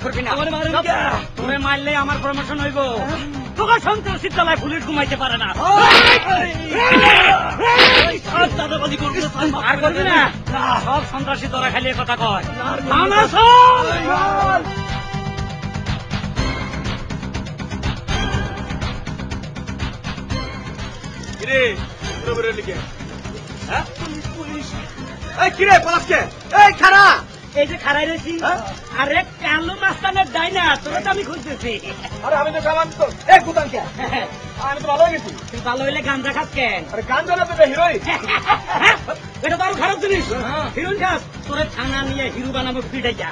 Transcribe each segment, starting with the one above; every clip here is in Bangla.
করবি না। তোরে মারলে আমার প্রমোশন হইব। তোকে সন্ত্রাসী তলায় পুলিশ ঘুমাইতে পারে না। আর করবি না, সব সন্ত্রাসী তোরা খালি কথা কয়। কিরে পলাশকে এই খারা, এই যে খারাই রয়েছি। আরে কালো মাস্তানের ডাইনা, তোরা তো আমি খুঁজতেছি। আরে আমি তো কামান তো এই গুতান কে আমি তো ভালো হয়ে গেছি। তুই ভালো হইলে গাঞ্জা খাস কেন? আরে গাঞ্জা না তো হিরোইন। এটা তো আরো খারাপ জিনিস। হিরোইন খাস, তোরে থানা নিয়ে হিরো বানাবো পিটাই যা।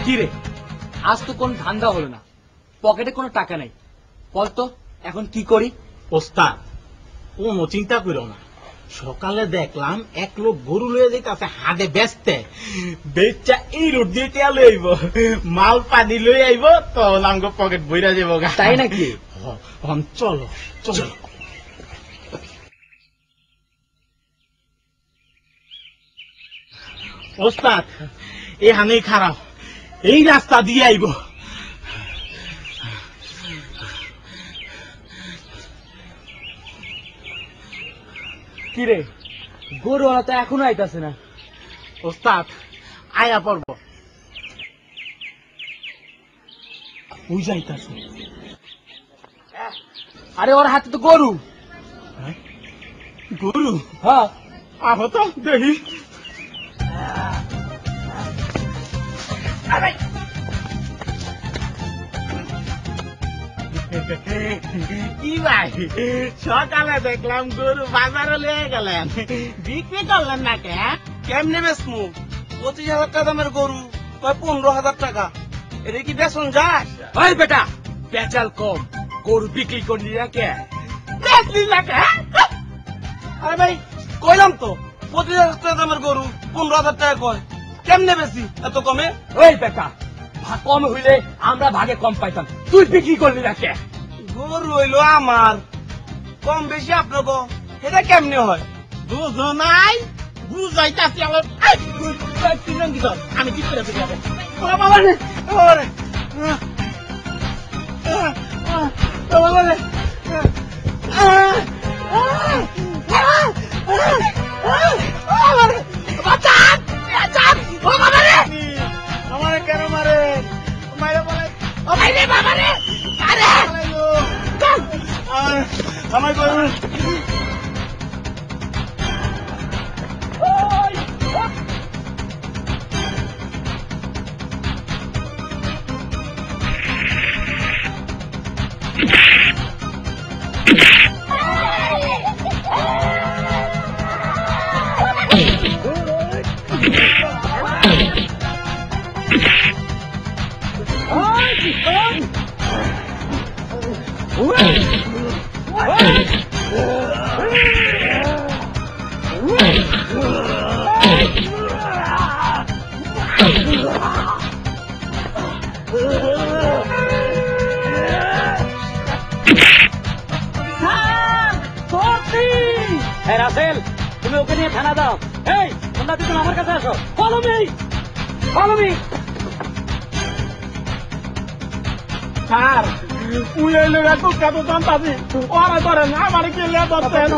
কিরে, আজ তো কোন ধান্দা হলো না, পকেটে কোনো টাকা নেই, বলতো এখন কি করি? ওস্তাদ কোনো চিন্তা করো না, সকালে দেখলাম এক লোক গরু লয়ে যেতেছে হাটে বেচতে, বেচা এই রোড দিয়ে তেল আইব, মাল পানি লই আইব, তখন আমগো পকেট বইরা যাবো। তাই নাকি? চলো চলো। ওস্তাদ এখানে খারাপ, এই রাস্তা দিয়ে আইব। কিরে, গরুওয়ালা তো এখনো আইতাছে না। ওস্তাদ আয়া পড়ব, ওই যাইতাছে। আরে ওর হাতে তো গরু। গরু? হ্যাঁ, আবো তো দেখি। কি ভাই, সকালে দেখলাম গরু বাজারে লিয়ে গেলেন, বিক্রি করলেন না কে? কেমনে বেসমু? 25,000 টাকা দামের গরু 15,000 টাকা, এটা কি বেসন যায়? ওই বেটা, বেচাল কম, গরু বিক্রি করলি না কে? বেচলি না কে? আরে ভাই কইলাম তো 25,000 টাকা দামের গরু 15,000 টাকা কয়, কেমনে বেশি এত কমে? ওই বেটা, ভাগ কম হইলে আমরা ভাগে কম পাইতাম, তুই বিক্রি করলি না কে? গরু হইলো আমার, কম বেশি আপনাকে এটা কেমনে হয়? বুঝো নাই, বুঝাইতাছি আমার। আমি কি করে বুঝাবো? বাবা রে, বাবা রে, বাবা রে, আমারে কেন মারে? মারে বলে বাবা রে, আরে আমার গরু রাসেল, তুমি ওকে নিয়ে থানা দাও। এই তোমরা দুজন আমার কাছে আসো। Follow me. স্যার, উই এই লোক এত কত দাম পাবি, ওরা ধরেন আমার কে লে ধরতেন।